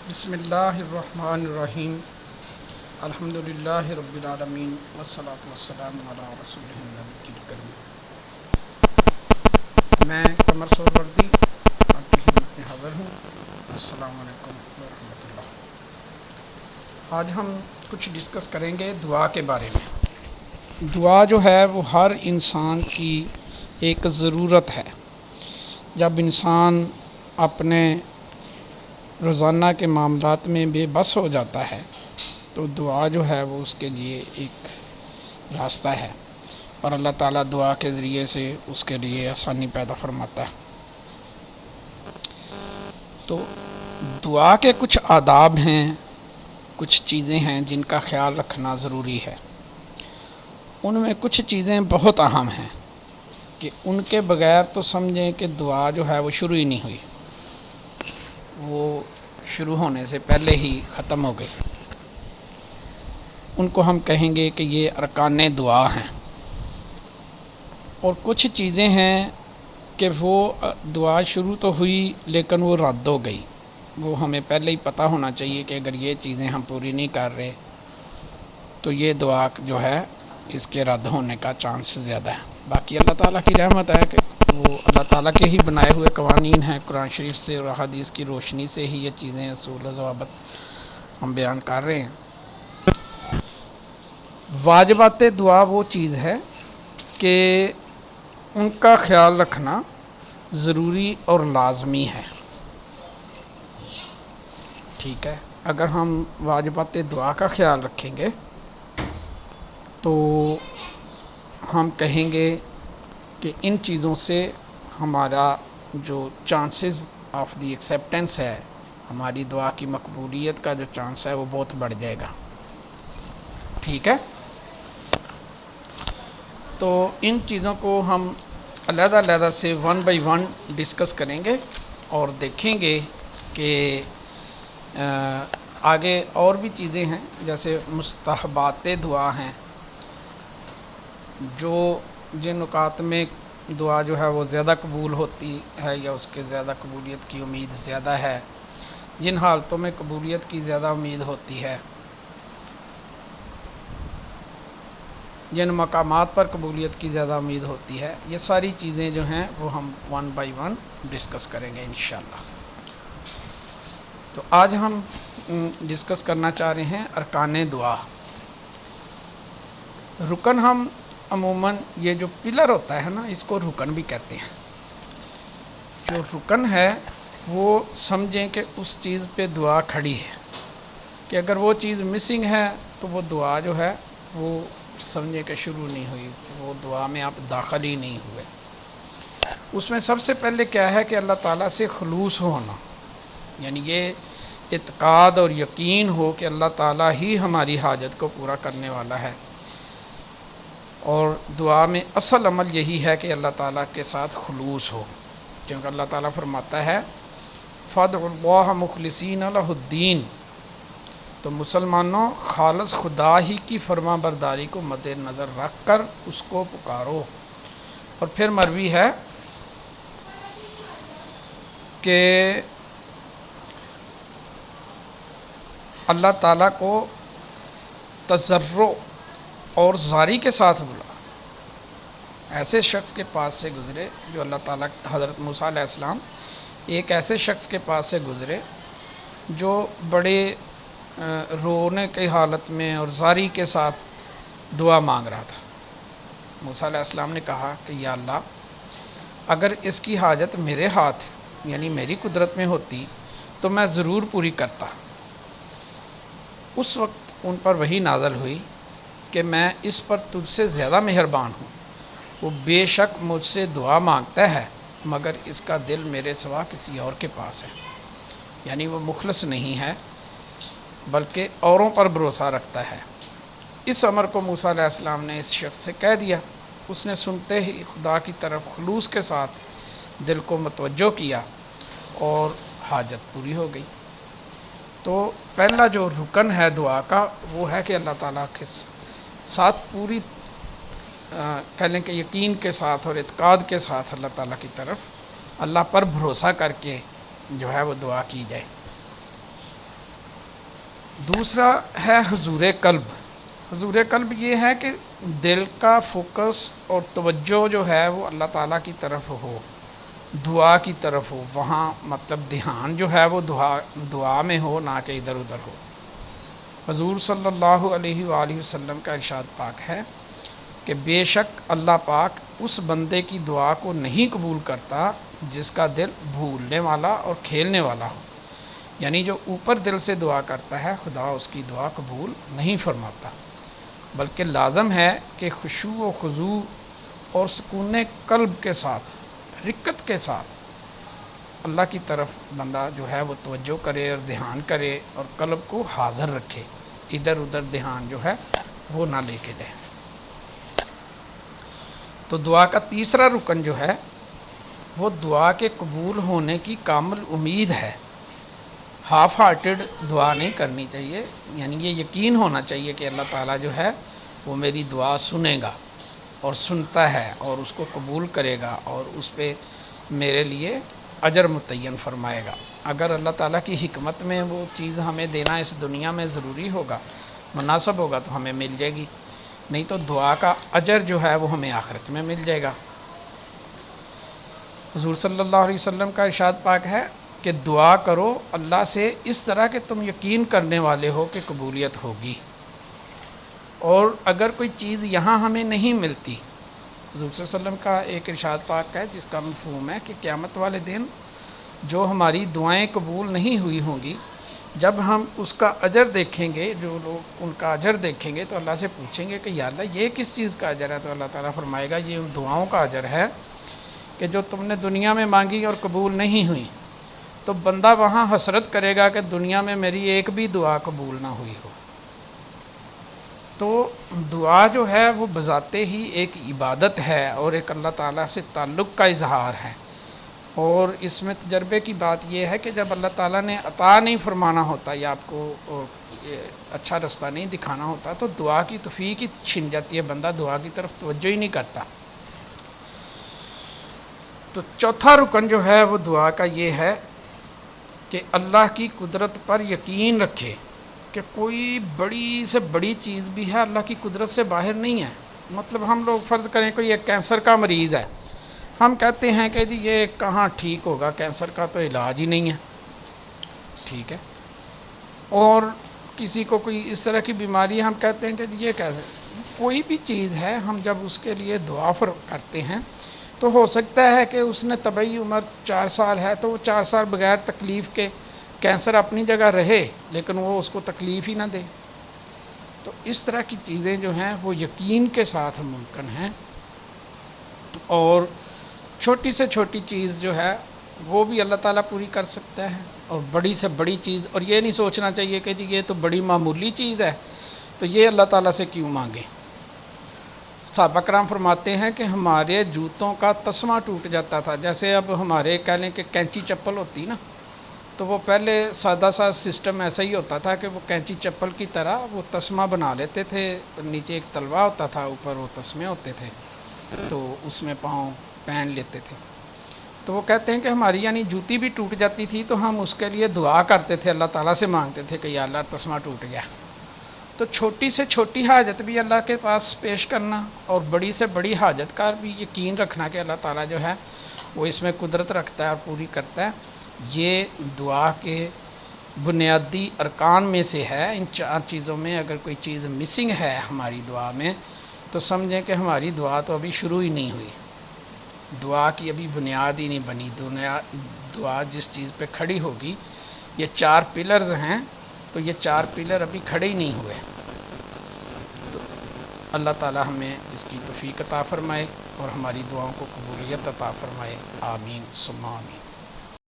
بسم اللہ الرحمن الرحیم الحمدللہ رب العالمین والصلاة والسلام علی رسول النبی الکریم۔ میں قمر سہروردی آپ کی خدمت میں حاضر ہوں۔ السلام علیکم ورحمۃ اللہ۔ آج ہم کچھ ڈسکس کریں گے دعا کے بارے میں۔ دعا جو ہے وہ ہر انسان کی ایک ضرورت ہے۔ جب انسان اپنے روزانہ کے معاملات میں بے بس ہو جاتا ہے تو دعا جو ہے وہ اس کے لیے ایک راستہ ہے، اور اللہ تعالیٰ دعا کے ذریعے سے اس کے لیے آسانی پیدا فرماتا ہے۔ تو دعا کے کچھ آداب ہیں، کچھ چیزیں ہیں جن کا خیال رکھنا ضروری ہے۔ ان میں کچھ چیزیں بہت اہم ہیں کہ ان کے بغیر تو سمجھیں کہ دعا جو ہے وہ شروع ہی نہیں ہوئی، وہ شروع ہونے سے پہلے ہی ختم ہو گئی۔ ان کو ہم کہیں گے کہ یہ ارکان دعا ہیں۔ اور کچھ چیزیں ہیں کہ وہ دعا شروع تو ہوئی لیکن وہ رد ہو گئی، وہ ہمیں پہلے ہی پتہ ہونا چاہیے کہ اگر یہ چیزیں ہم پوری نہیں کر رہے تو یہ دعا جو ہے اس کے رد ہونے کا چانس زیادہ ہے۔ باقی اللہ تعالیٰ کی رحمت ہے کہ وہ اللہ تعالیٰ کے ہی بنائے ہوئے قوانین ہیں، قرآن شریف سے اور حدیث کی روشنی سے ہی یہ چیزیں اصول و ضوابط ہم بیان کر رہے ہیں۔ واجبات دعا وہ چیز ہے کہ ان کا خیال رکھنا ضروری اور لازمی ہے، ٹھیک ہے۔ اگر ہم واجبات دعا کا خیال رکھیں گے تو ہم کہیں گے کہ ان چیزوں سے ہمارا جو چانسز آف دی ایکسیپٹنس ہے، ہماری دعا کی مقبولیت کا جو چانس ہے وہ بہت بڑھ جائے گا، ٹھیک ہے۔ تو ان چیزوں کو ہم علیحدہ علیحدہ سے ون بائی ون ڈسکس کریں گے اور دیکھیں گے کہ آگے اور بھی چیزیں ہیں، جیسے مستحبات دعا ہیں، جو جن نکات میں دعا جو ہے وہ زیادہ قبول ہوتی ہے یا اس کے زیادہ قبولیت کی امید زیادہ ہے، جن حالتوں میں قبولیت کی زیادہ امید ہوتی ہے، جن مقامات پر قبولیت کی زیادہ امید ہوتی ہے، یہ ساری چیزیں جو ہیں وہ ہم ون بائی ون ڈسکس کریں گے انشاءاللہ۔ تو آج ہم ڈسکس کرنا چاہ رہے ہیں ارکان دعا۔ رکن ہم عموماً یہ جو پلر ہوتا ہے نا، اس کو رکن بھی کہتے ہیں۔ جو رکن ہے وہ سمجھیں کہ اس چیز پہ دعا کھڑی ہے، کہ اگر وہ چیز مسنگ ہے تو وہ دعا جو ہے وہ سمجھیں کہ شروع نہیں ہوئی، وہ دعا میں آپ داخل ہی نہیں ہوئے۔ اس میں سب سے پہلے کیا ہے کہ اللہ تعالیٰ سے خلوص ہونا، یعنی یہ اعتقاد اور یقین ہو کہ اللہ تعالیٰ ہی ہماری حاجت کو پورا کرنے والا ہے۔ اور دعا میں اصل عمل یہی ہے کہ اللہ تعالیٰ کے ساتھ خلوص ہو، کیونکہ اللہ تعالیٰ فرماتا ہے فَادْعُوا اللَّهَ مُخْلِصِينَ لَهُ الدِّينَ، تو مسلمانوں خالص خدا ہی کی فرما برداری کو مد نظر رکھ کر اس کو پکارو۔ اور پھر مروی ہے کہ اللہ تعالیٰ کو تضرع اور زاری کے ساتھ بلا، ایسے شخص کے پاس سے گزرے جو اللہ تعالیٰ، حضرت موسیٰ علیہ السلام ایک ایسے شخص کے پاس سے گزرے جو بڑے رونے کی حالت میں اور زاری کے ساتھ دعا مانگ رہا تھا۔ موسیٰ علیہ السلام نے کہا کہ یا اللہ، اگر اس کی حاجت میرے ہاتھ یعنی میری قدرت میں ہوتی تو میں ضرور پوری کرتا۔ اس وقت ان پر وحی نازل ہوئی کہ میں اس پر تجھ سے زیادہ مہربان ہوں، وہ بے شک مجھ سے دعا مانگتا ہے مگر اس کا دل میرے سوا کسی اور کے پاس ہے، یعنی وہ مخلص نہیں ہے بلکہ اوروں پر بھروسہ رکھتا ہے۔ اس امر کو موسیٰ علیہ السلام نے اس شخص سے کہہ دیا۔ اس نے سنتے ہی خدا کی طرف خلوص کے ساتھ دل کو متوجہ کیا اور حاجت پوری ہو گئی۔ تو پہلا جو رکن ہے دعا کا وہ ہے کہ اللہ تعالیٰ کے ساتھ پوری کہہ لیں کہ یقین کے ساتھ اور اعتقاد کے ساتھ اللہ تعالیٰ کی طرف اللہ پر بھروسہ کر کے جو ہے وہ دعا کی جائے۔ دوسرا ہے حضور قلب. حضور قلب یہ ہے کہ دل کا فوکس اور توجہ جو ہے وہ اللہ تعالیٰ کی طرف ہو، دعا کی طرف ہو. وہاں مطلب دھیان جو ہے وہ دعا میں ہو، نہ کہ ادھر ادھر ہو. حضور صلی اللہ علیہ وآلہ وسلم کا ارشاد پاک ہے کہ بے شک اللہ پاک اس بندے کی دعا کو نہیں قبول کرتا جس کا دل بھولنے والا اور کھیلنے والا ہو. یعنی جو اوپر دل سے دعا کرتا ہے خدا اس کی دعا قبول نہیں فرماتا، بلکہ لازم ہے کہ خشوع و خضوع اور سکون قلب کے ساتھ، رقت کے ساتھ اللہ کی طرف بندہ جو ہے وہ توجہ کرے اور دھیان کرے اور قلب کو حاضر رکھے، ادھر ادھر دھیان جو ہے وہ نہ لے کے جائے. تو دعا کا تیسرا رکن جو ہے وہ دعا کے قبول ہونے کی کامل امید ہے. ہاف ہارٹڈ دعا نہیں کرنی چاہیے، یعنی یہ یقین ہونا چاہیے کہ اللہ تعالیٰ جو ہے وہ میری دعا سنے گا اور سنتا ہے اور اس کو قبول کرے گا اور اس پہ میرے لیے اجر متعین فرمائے گا. اگر اللہ تعالیٰ کی حکمت میں وہ چیز ہمیں دینا اس دنیا میں ضروری ہوگا، مناسب ہوگا تو ہمیں مل جائے گی، نہیں تو دعا کا اجر جو ہے وہ ہمیں آخرت میں مل جائے گا. حضور صلی اللہ علیہ وسلم کا ارشاد پاک ہے کہ دعا کرو اللہ سے اس طرح کہ تم یقین کرنے والے ہو کہ قبولیت ہوگی. اور اگر کوئی چیز یہاں ہمیں نہیں ملتی، حضور صلی اللہ علیہ وسلم کا ایک ارشاد پاک ہے جس کا مفہوم ہے کہ قیامت والے دن جو ہماری دعائیں قبول نہیں ہوئی ہوں گی، جب ہم اس کا اجر دیکھیں گے، جو لوگ ان کا اجر دیکھیں گے تو اللہ سے پوچھیں گے کہ یا اللہ یہ کس چیز کا اجر ہے؟ تو اللہ تعالیٰ فرمائے گا یہ ان دعاؤں کا اجر ہے کہ جو تم نے دنیا میں مانگی اور قبول نہیں ہوئی. تو بندہ وہاں حسرت کرے گا کہ دنیا میں میری ایک بھی دعا قبول نہ ہوئی ہو. تو دعا جو ہے وہ بذات ہی ایک عبادت ہے اور ایک اللہ تعالیٰ سے تعلق کا اظہار ہے. اور اس میں تجربے کی بات یہ ہے کہ جب اللہ تعالیٰ نے عطا نہیں فرمانا ہوتا یا آپ کو اچھا رستہ نہیں دکھانا ہوتا تو دعا کی توفیق ہی چھن جاتی ہے، بندہ دعا کی طرف توجہ ہی نہیں کرتا. تو چوتھا رکن جو ہے وہ دعا کا یہ ہے کہ اللہ کی قدرت پر یقین رکھے کہ کوئی بڑی سے بڑی چیز بھی ہے اللہ کی قدرت سے باہر نہیں ہے. مطلب ہم لوگ فرض کریں کوئی ایک کینسر کا مریض ہے، ہم کہتے ہیں کہ جی یہ کہاں ٹھیک ہوگا، کینسر کا تو علاج ہی نہیں ہے، ٹھیک ہے. اور کسی کو کوئی اس طرح کی بیماری ہے، ہم کہتے ہیں کہ یہ کیسے. کوئی بھی چیز ہے ہم جب اس کے لیے دعا کرتے ہیں تو ہو سکتا ہے کہ اس نے طبعی عمر 4 سال ہے تو وہ 4 سال بغیر تکلیف کے کینسر اپنی جگہ رہے لیکن وہ اس کو تکلیف ہی نہ دے. تو اس طرح کی چیزیں جو ہیں وہ یقین کے ساتھ ممکن ہیں. اور چھوٹی سے چھوٹی چیز جو ہے وہ بھی اللہ تعالیٰ پوری کر سکتا ہے، اور بڑی سے بڑی چیز. اور یہ نہیں سوچنا چاہیے کہ جی یہ تو بڑی معمولی چیز ہے تو یہ اللہ تعالیٰ سے کیوں مانگیں. صحابہ کرام فرماتے ہیں کہ ہمارے جوتوں کا تسمہ ٹوٹ جاتا تھا. جیسے اب ہمارے کہہ لیں کہ کینچی چپل ہوتی نا، تو وہ پہلے سادہ سا سسٹم ایسا ہی ہوتا تھا کہ وہ کینچی چپل کی طرح وہ تسمہ بنا لیتے تھے، نیچے ایک تلوا ہوتا تھا، اوپر وہ تسمے ہوتے تھے، تو اس میں پاؤں پہن لیتے تھے. تو وہ کہتے ہیں کہ ہماری یعنی جوتی بھی ٹوٹ جاتی تھی تو ہم اس کے لیے دعا کرتے تھے، اللہ تعالیٰ سے مانگتے تھے کہ یا اللہ تسمہ ٹوٹ گیا. تو چھوٹی سے چھوٹی حاجت بھی اللہ کے پاس پیش کرنا اور بڑی سے بڑی حاجت کا بھی یقین رکھنا کہ اللہ تعالیٰ جو ہے وہ اس میں قدرت رکھتا ہے اور پوری کرتا ہے، یہ دعا کے بنیادی ارکان میں سے ہے. ان 4 چیزوں میں اگر کوئی چیز مسنگ ہے ہماری دعا میں تو سمجھیں کہ ہماری دعا تو ابھی شروع ہی نہیں ہوئی، دعا کی ابھی بنیاد ہی نہیں بنی. دعا جس چیز پہ کھڑی ہوگی، یہ 4 پلرز ہیں تو یہ 4 پلر ابھی کھڑے ہی نہیں ہوئے. تو اللہ تعالیٰ ہمیں اس کی توفیق عطا فرمائے اور ہماری دعاؤں کو قبولیت عطا فرمائے. آمین ثم آمین.